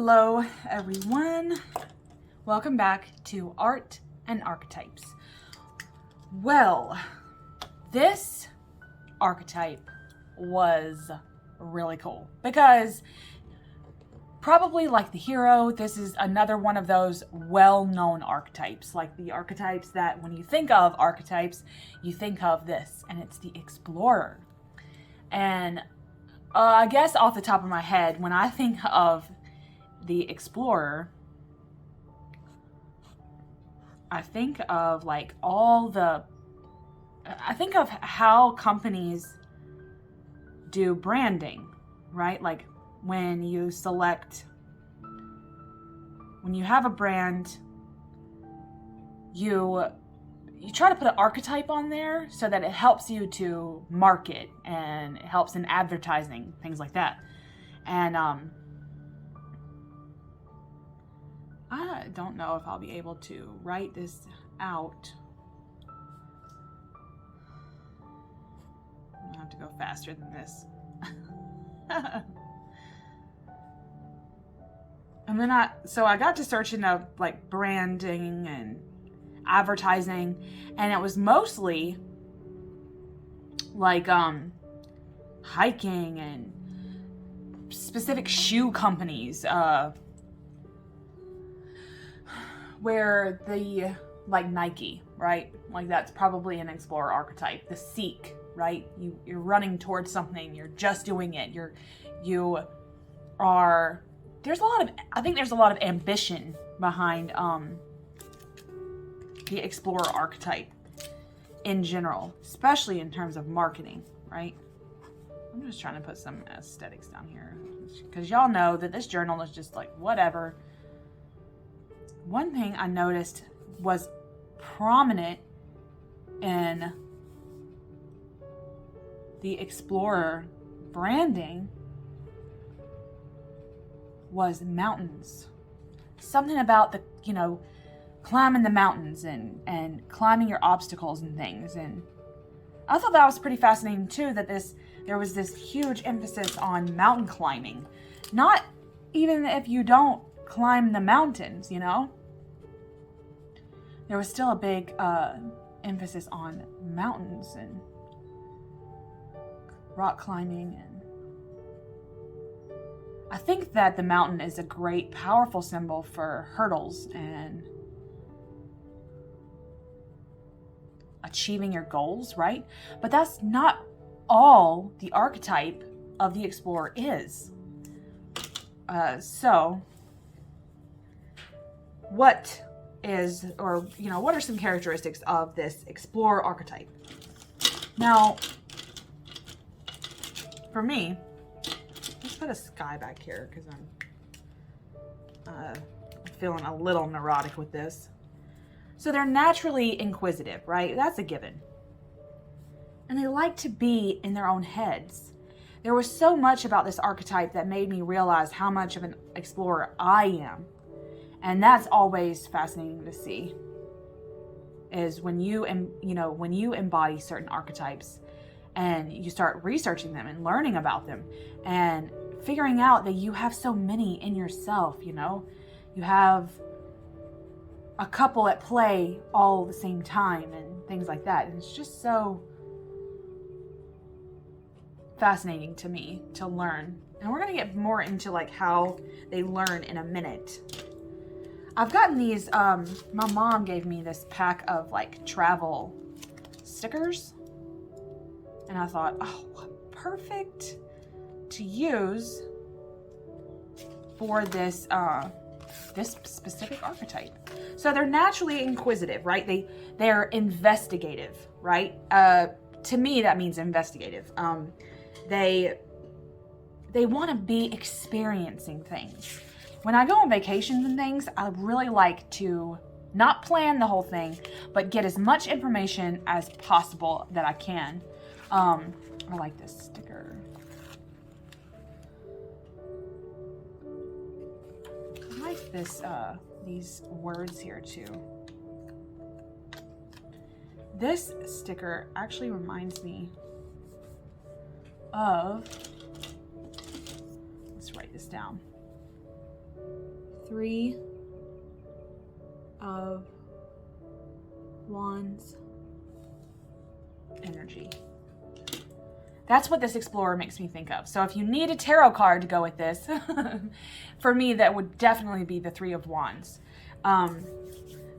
Hello everyone, welcome back to Art and Archetypes. Well, this archetype was really cool because probably like the hero, this is another one of those well-known archetypes, like the archetypes that when you think of archetypes, you think of this, and it's the Explorer. And I guess off the top of my head, when I think of the Explorer, I think of like I think of how companies do branding, right? Like when you have a brand, you try to put an archetype on there so that it helps you to market and it helps in advertising, things like that. And I don't know if I'll be able to write this out. I'm gonna have to go faster than this. And then I got to searching of like branding and advertising, and it was mostly like hiking and specific shoe companies, where the like Nike, right? Like that's probably an Explorer archetype. The Seek, right? You're running towards something. You're just doing it. I think there's a lot of ambition behind the Explorer archetype in general, especially in terms of marketing, right? I'm just trying to put some aesthetics down here because y'all know that this journal is just like whatever. One thing I noticed was prominent in the Explorer branding was mountains. Something about the, climbing the mountains and climbing your obstacles and things. And I thought that was pretty fascinating too, that there was this huge emphasis on mountain climbing. Not even if you don't climb the mountains, there was still a big emphasis on mountains and rock climbing. And I think that the mountain is a great, powerful symbol for hurdles and achieving your goals, right? But that's not all the archetype of the Explorer is. So what are some characteristics of this Explorer archetype? Now, for me, let's put a sky back here because I'm feeling a little neurotic with this. So they're naturally inquisitive, right? That's a given. And they like to be in their own heads. There was so much about this archetype that made me realize how much of an explorer I am. And that's always fascinating to see, is when you embody certain archetypes and you start researching them and learning about them and figuring out that you have so many in yourself, you have a couple at play all at the same time and things like that. And it's just so fascinating to me to learn. And we're going to get more into like how they learn in a minute. I've gotten these, my mom gave me this pack of like travel stickers. And I thought, oh, what perfect to use for this specific archetype. So they're naturally inquisitive, right? They're investigative, right? To me, that means investigative. They want to be experiencing things. When I go on vacations and things, I really like to not plan the whole thing, but get as much information as possible that I can. I like this sticker. I like this, these words here too. This sticker actually reminds me of, let's write this down. Three of Wands energy. That's what this Explorer makes me think of. So if you need a tarot card to go with this, for me, that would definitely be the Three of Wands.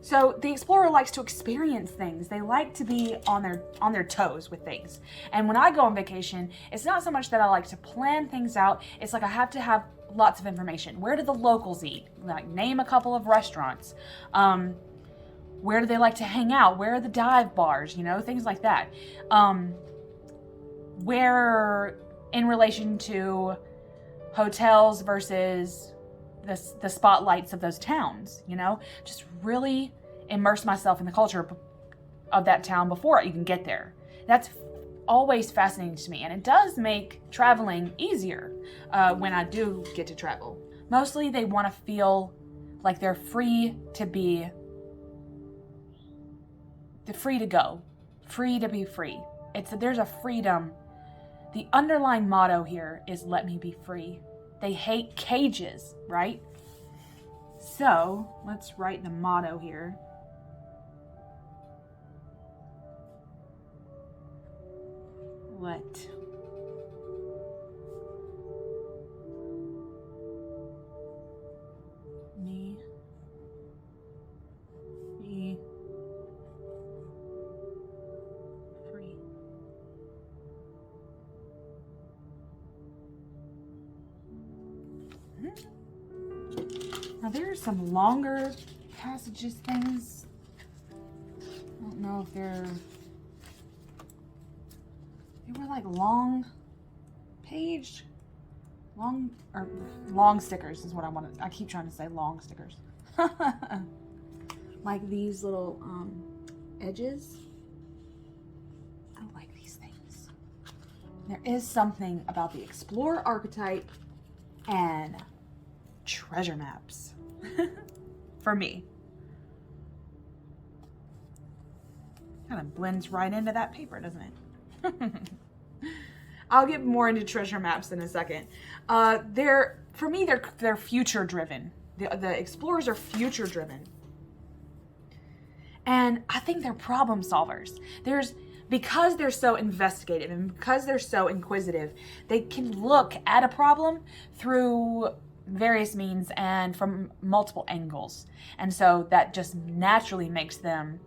So the Explorer likes to experience things. They like to be on their toes with things. And when I go on vacation, it's not so much that I like to plan things out. It's like I have to have lots of information. Where do the locals eat? Like, name a couple of restaurants. Where do they like to hang out? Where are the dive bars? You know, things like that. Where, in relation to hotels versus the spotlights of those towns, you know, just really immerse myself in the culture of that town before I even get there. That's always fascinating to me, and it does make traveling easier when I do get to travel. Mostly they want to feel like they're free to be, free to go, free to be free. There's a freedom. The underlying motto here is let me be free. They hate cages, right? So let's write the motto here. Let me be free. Now there are some longer passages things. I don't know if they were like long stickers is what I want to, I keep trying to say long stickers. Like these little edges. I like these things. There is something about the Explorer archetype and treasure maps for me. Kind of blends right into that paper, doesn't it? I'll get more into treasure maps in a second. They're future driven. The Explorers are future driven. And I think they're problem solvers. Because they're so investigative and because they're so inquisitive, they can look at a problem through various means and from multiple angles. And so that just naturally makes them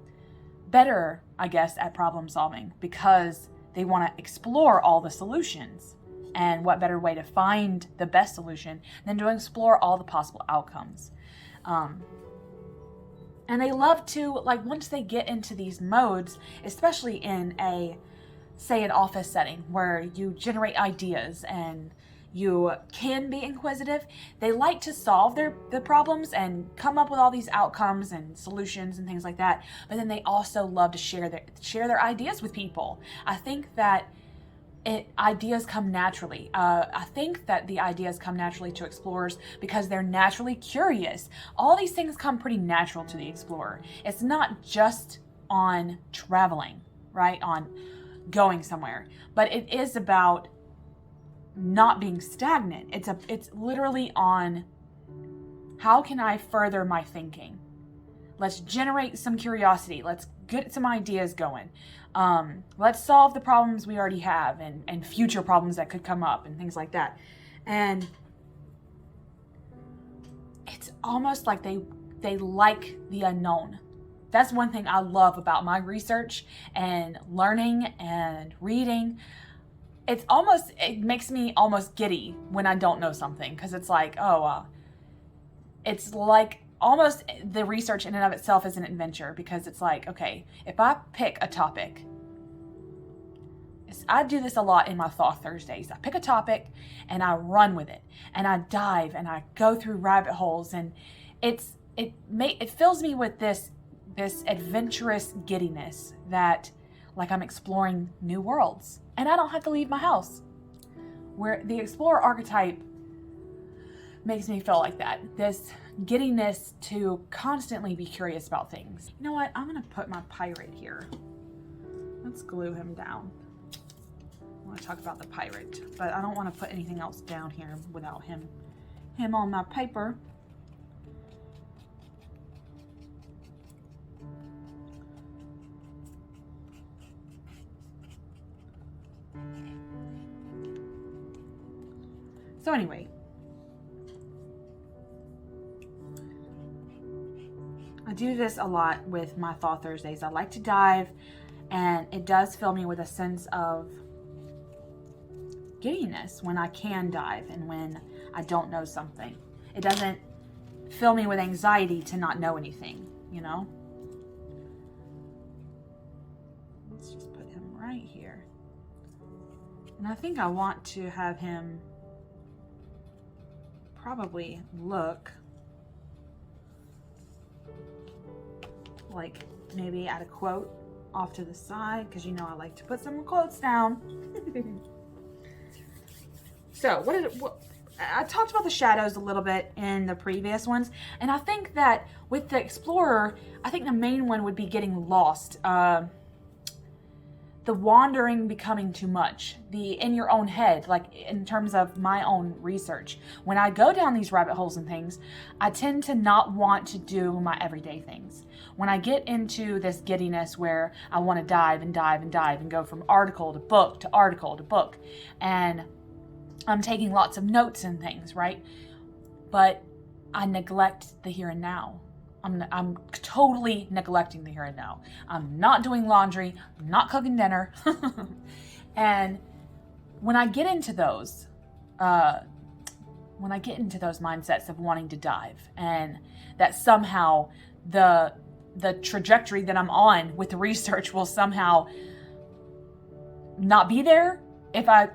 better, I guess, at problem solving, because they want to explore all the solutions. And what better way to find the best solution than to explore all the possible outcomes. And they love to, like, once they get into these modes, especially in say an office setting where you generate ideas and you can be inquisitive, they like to solve the problems and come up with all these outcomes and solutions and things like that. But then they also love to share their ideas with people. I think that ideas come naturally. I think that the ideas come naturally to explorers because they're naturally curious. All these things come pretty natural to the explorer. It's not just on traveling, right? On going somewhere, but it is about not being stagnant. It's literally on how can I further my thinking? Let's generate some curiosity. Let's get some ideas going. Let's solve the problems we already have and future problems that could come up and things like that. And it's almost like they like the unknown. That's one thing I love about my research and learning and reading. It makes me almost giddy when I don't know something, because it's like, it's like almost the research in and of itself is an adventure, because it's like, okay, if I pick a topic, I do this a lot in my Thought Thursdays. I pick a topic and I run with it and I dive and I go through rabbit holes, and it fills me with this adventurous giddiness that, like, I'm exploring new worlds and I don't have to leave my house. Where the Explorer archetype makes me feel like that. This giddiness to constantly be curious about things. You know what? I'm going to put my pirate here. Let's glue him down. I want to talk about the pirate, but I don't want to put anything else down here without him on my paper. So anyway, I do this a lot with my Thought Thursdays. I like to dive, and it does fill me with a sense of giddiness when I can dive and when I don't know something. It doesn't fill me with anxiety to not know anything, you know? Let's just put him right here. And I think I want to have him probably look like maybe at a quote off to the side, because you know I like to put some quotes down. So what I talked about the shadows a little bit in the previous ones, and I think that with the Explorer, I think the main one would be getting lost. The wandering becoming too much, the in your own head, like in terms of my own research. When I go down these rabbit holes and things, I tend to not want to do my everyday things. When I get into this giddiness where I want to dive and dive and dive and go from article to book to article to book, and I'm taking lots of notes and things, right? But I neglect the here and now. I'm totally neglecting the here and now. I'm not doing laundry. I'm not cooking dinner. And when I get into those, mindsets of wanting to dive, and that somehow the trajectory that I'm on with the research will somehow not be there, if I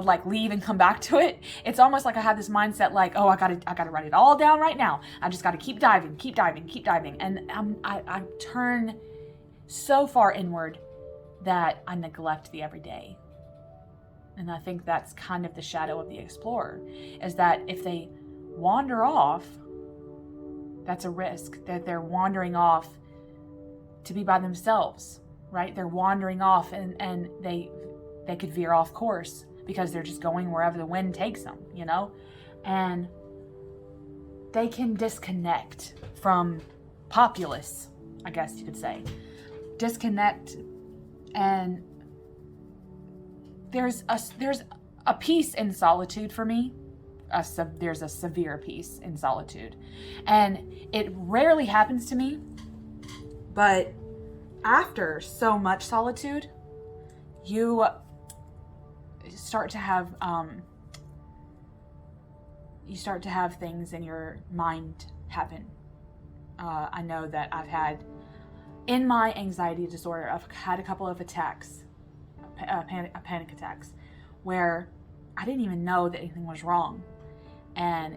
like leave and come back to it, it's almost like I have this mindset like, oh, I gotta write it all down right now. I just gotta keep diving. And I turn so far inward that I neglect the everyday. And I think that's kind of the shadow of the Explorer, is that if they wander off, that's a risk, that they're wandering off to be by themselves, right? They're wandering off and they could veer off course because they're just going wherever the wind takes them, you know? And they can disconnect from populace, I guess you could say. Disconnect, and there's a peace in solitude for me. There's a severe peace in solitude. And it rarely happens to me, but after so much solitude, you start to have things in your mind happen. I know that I've had, in my anxiety disorder, I've had a couple of attacks, panic attacks, where I didn't even know that anything was wrong. And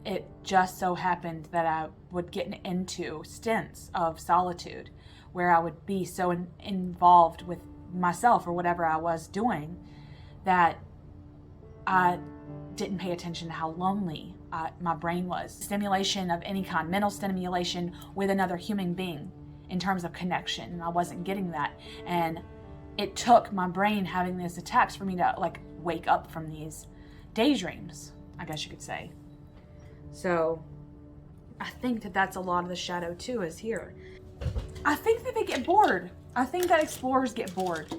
it just so happened that I would get into stints of solitude where I would be so involved with myself or whatever I was doing that I didn't pay attention to how lonely my brain was. Stimulation of any kind, mental stimulation with another human being in terms of connection, and I wasn't getting that. And it took my brain having these attacks for me to like wake up from these daydreams, I guess you could say. So I think that that's a lot of the shadow too, is here. I think that they get bored. I think that explorers get bored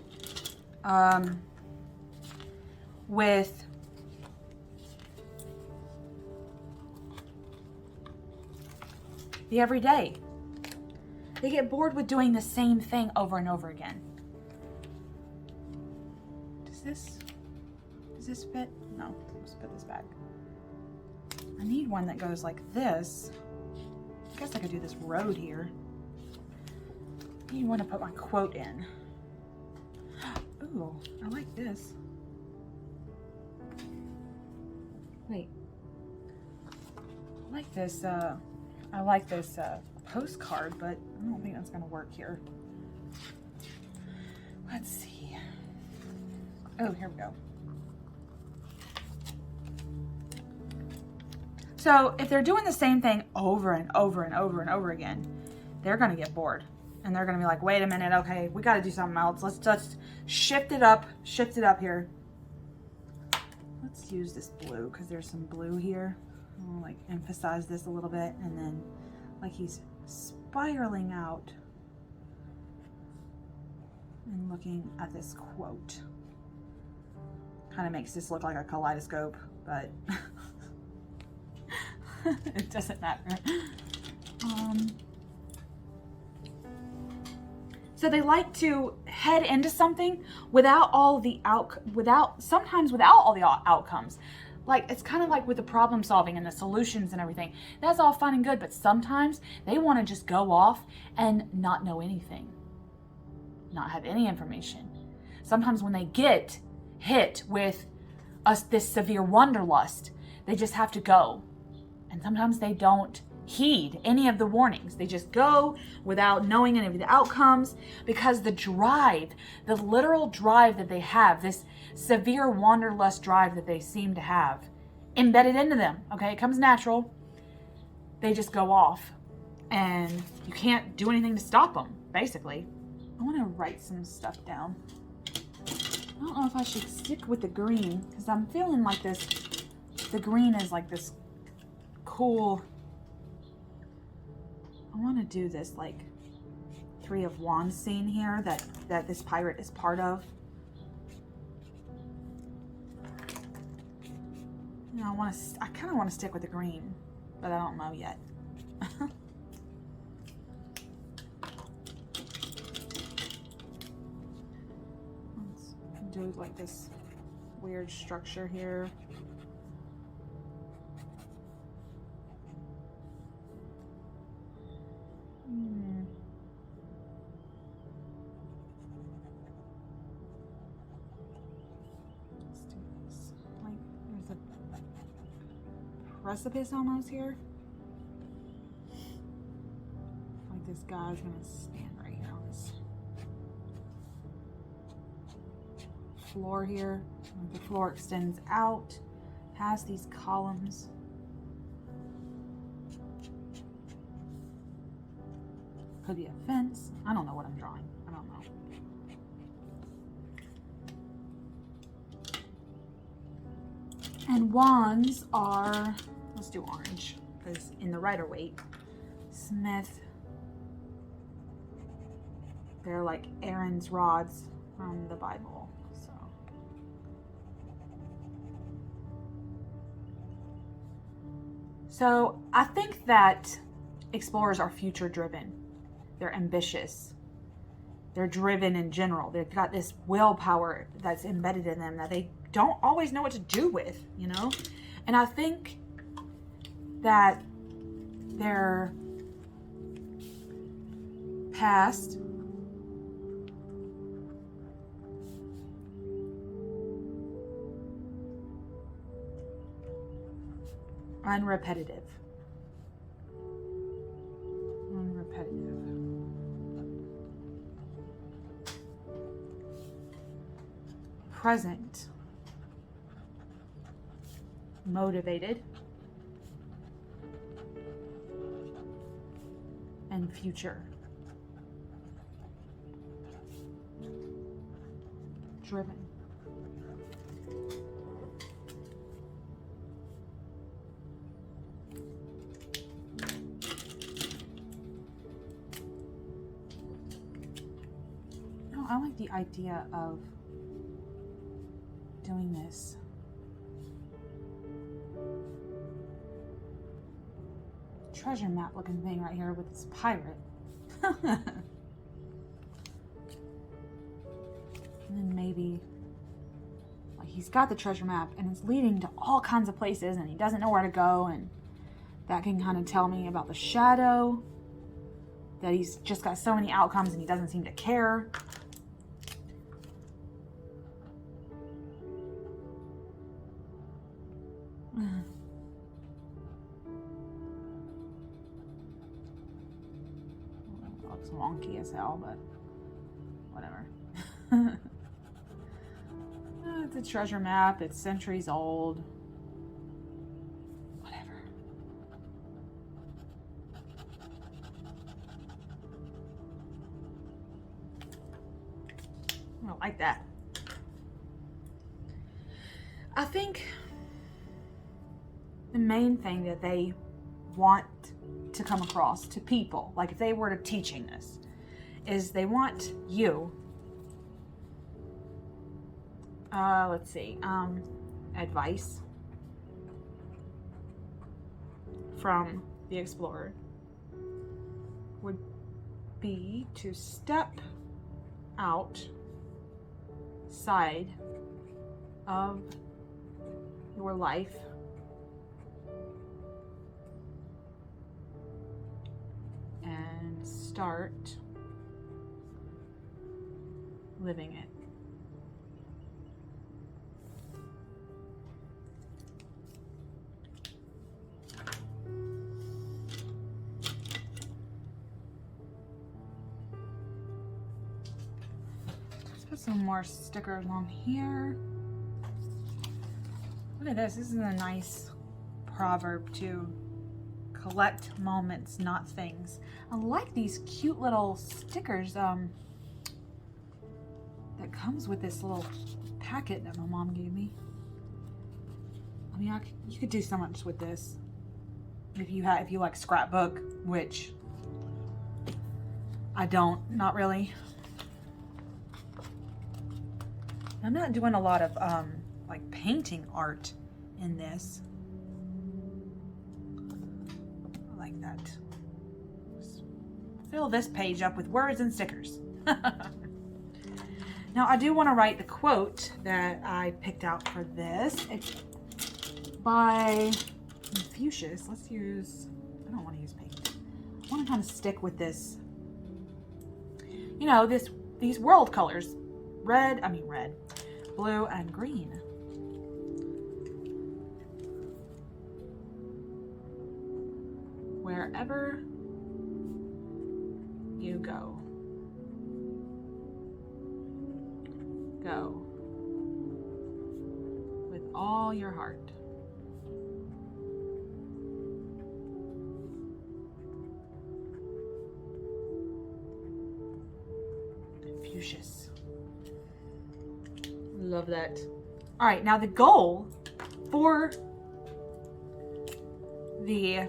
with the everyday. They get bored with doing the same thing over and over again. Does this fit? No, let's put this back. I need one that goes like this. I guess I could do this road here. I need one to put my quote in. Ooh, I like this. Wait. I like this postcard, but I don't think that's gonna work here. Let's see. Oh, here we go. So if they're doing the same thing over and over and over and over again, they're gonna get bored. And they're gonna be like, wait a minute, okay, we gotta do something else. Let's just shift it up here. Let's use this blue because there's some blue here. I'll like emphasize this a little bit, and then like he's spiraling out and looking at this quote. Kind of makes this look like a kaleidoscope, but it doesn't matter. So they like to head into something sometimes without all the outcomes. Like, it's kind of like with the problem solving and the solutions and everything. That's all fun and good, but sometimes they want to just go off and not know anything, not have any information. Sometimes when they get hit with this severe wanderlust, they just have to go. And sometimes they don't heed any of the warnings. They just go without knowing any of the outcomes, because the drive, the literal drive that they have, this severe wanderlust drive that they seem to have embedded into them, okay, it comes natural. They just go off and you can't do anything to stop them, basically. I want to write some stuff down. I don't know if I should stick with the green, because I'm feeling like the green is like this cool. I want to do this like Three of Wands scene here that this pirate is part of. You know, I kind of want to stick with the green, but I don't know yet. Let's do like this weird structure here. Let's do this. Like, there's a precipice almost here. Like, this guy's gonna stand right here on this floor here. The floor extends out past these columns. Could be a fence. I don't know what I'm drawing. I don't know. And wands are, let's do orange, because in the Rider-Waite Smith, they're like Aaron's rods from the Bible. So I think that explorers are future driven. They're ambitious. They're driven in general. They've got this willpower that's embedded in them that they don't always know what to do with, you know? And I think that their past unrepetitive. Present, motivated, and future, driven. No, I like the idea of doing this treasure map looking thing right here with this pirate. And then maybe like he's got the treasure map and it's leading to all kinds of places and he doesn't know where to go, and that can kind of tell me about the shadow, that he's just got so many outcomes and he doesn't seem to care. Looks wonky as hell, but whatever. It's a treasure map. It's centuries old. Whatever. I don't like that. I think the main thing that they want to come across to people, like if they were to teaching this, is they want you let's see, advice from the explorer would be to step outside of your life and start living it. Let's put some more stickers on here. Look at this. This is a nice proverb too. Collect moments, not things. I like these cute little stickers that comes with this little packet that my mom gave me. I mean, you could do so much with this if you like scrapbook, which I don't, not really. I'm not doing a lot of like painting art in this. I like that. Just fill this page up with words and stickers. Now I do want to write the quote that I picked out for this. It's by Confucius. Let's use, I don't want to use paint. I want to kind of stick with this, you know, these world colors. Red, blue and green. Wherever you go, go with all your heart. Confucius. Love that. All right, now the goal for the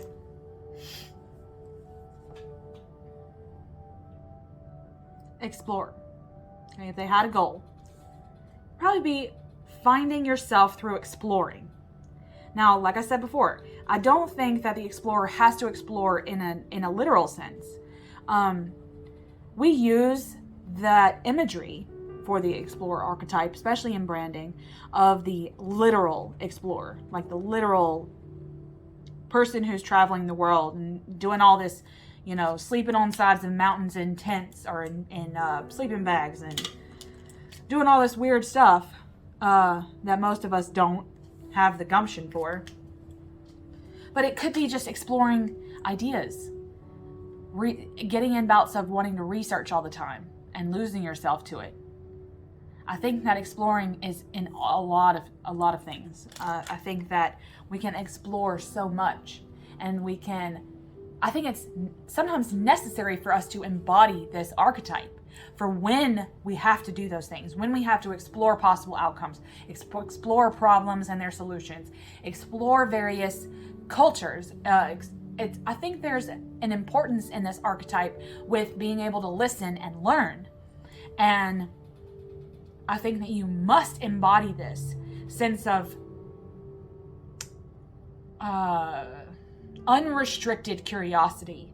explorer, okay, if they had a goal, probably be finding yourself through exploring. Now, like I said before, I don't think that the explorer has to explore in a literal sense. We use that imagery for the explorer archetype, especially in branding, of the literal explorer, like the literal person who's traveling the world and doing all this, you know, sleeping on sides of mountains in tents or in sleeping bags and doing all this weird stuff that most of us don't have the gumption for. But it could be just exploring ideas, getting in bouts of wanting to research all the time and losing yourself to it. I think that exploring is in a lot of things. I think that we can explore so much, and I think it's sometimes necessary for us to embody this archetype for when we have to do those things, when we have to explore possible outcomes, explore problems and their solutions, explore various cultures. I think there's an importance in this archetype with being able to listen and learn. And I think that you must embody this sense of unrestricted curiosity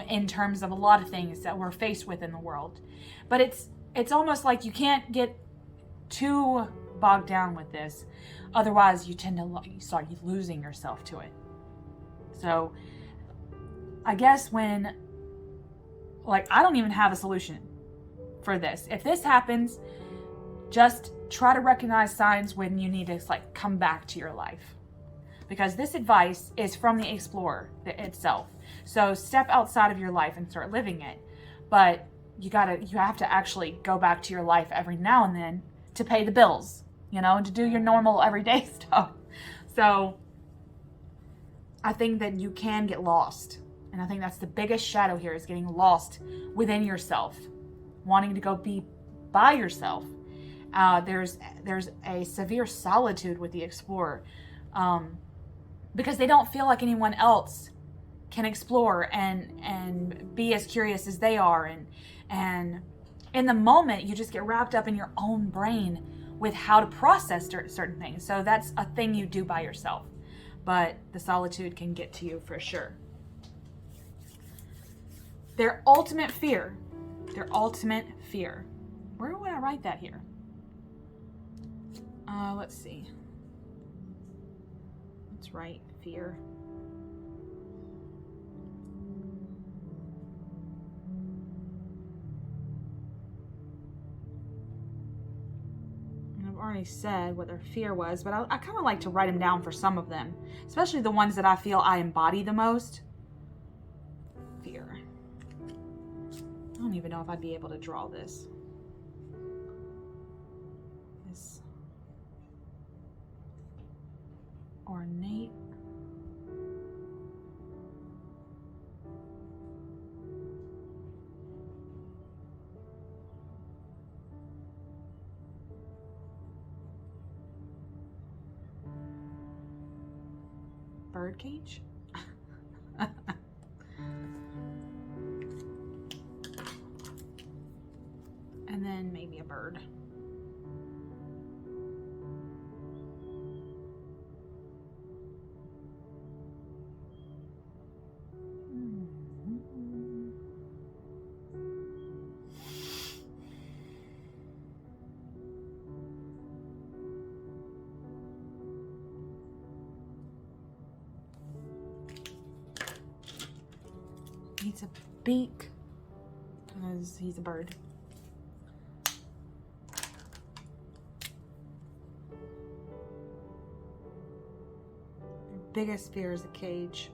in terms of a lot of things that we're faced with in the world. But it's almost like you can't get too bogged down with this. Otherwise, you tend to start losing yourself to it. So I guess I don't even have a solution for this. If this happens, just try to recognize signs when you need to come back to your life. Because this advice is from the explorer itself. So step outside of your life and start living it. But you have to actually go back to your life every now and then to pay the bills, and to do your normal everyday stuff. So I think that you can get lost. And I think that's the biggest shadow here, is getting lost within yourself, wanting to go be by yourself. There's a severe solitude with the explorer, because they don't feel like anyone else can explore and be as curious as they are. And in the moment, you just get wrapped up in your own brain, with how to process certain things. So that's a thing you do by yourself. But the solitude can get to you for sure. Their ultimate fear. Their ultimate fear. Where would I write that here? Let's see. Let's write fear. And I've already said what their fear was, but I kind of like to write them down for some of them, especially the ones that I feel I embody the most. Fear. I don't even know if I'd be able to draw this. This ornate. Birdcage? And then maybe a bird. Needs a beak because he's a bird. Your biggest fear is a cage.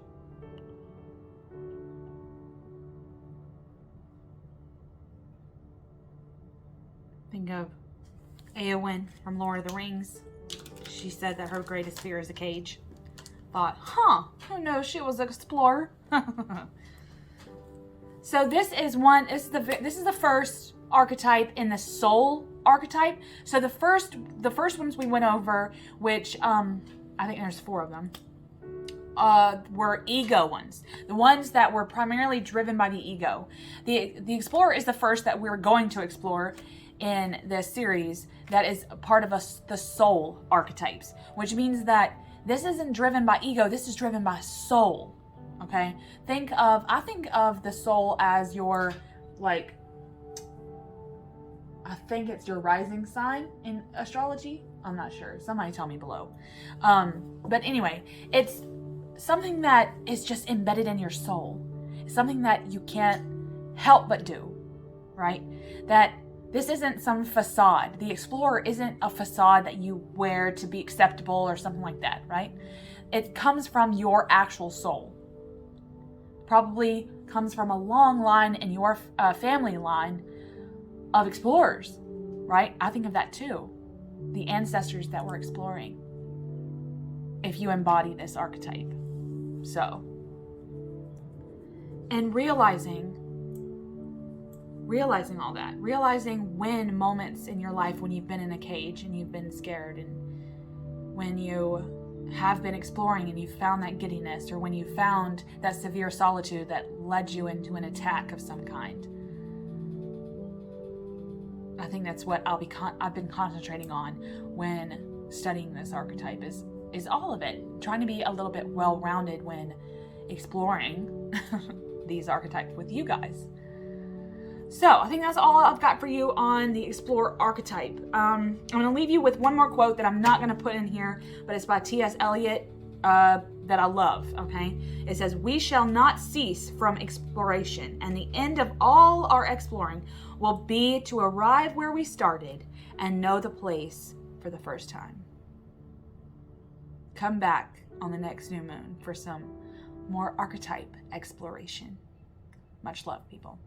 Think of Eowyn from Lord of the Rings. She said that her greatest fear is a cage. Thought, who knows, she was an explorer. So this is the first archetype in the soul archetype. So the first ones we went over, which I think there's 4 of them, were ego ones. The ones that were primarily driven by the ego. The explorer is the first that we're going to explore in this series that is a part of the soul archetypes, which means that this isn't driven by ego, this is driven by soul. Okay, I think of the soul as your, like, I think it's your rising sign in astrology. I'm not sure. Somebody tell me below. But anyway, it's something that is just embedded in your soul. It's something that you can't help but do, right? That this isn't some facade. The explorer isn't a facade that you wear to be acceptable or something like that, right? It comes from your actual soul. Probably comes from a long line in your family line of explorers, right? I think of that too. The ancestors that were exploring, if you embody this archetype. So, and realizing all that, realizing when moments in your life when you've been in a cage and you've been scared, and when you have been exploring and you found that giddiness, or when you found that severe solitude that led you into an attack of some kind. I think that's what I've been concentrating on when studying this archetype is all of it, trying to be a little bit well-rounded when exploring these archetypes with you guys. So I think that's all I've got for you on the Explorer archetype. I'm going to leave you with one more quote that I'm not going to put in here, but it's by T.S. Eliot that I love, okay? It says, "We shall not cease from exploration, and the end of all our exploring will be to arrive where we started and know the place for the first time." Come back on the next new moon for some more archetype exploration. Much love, people.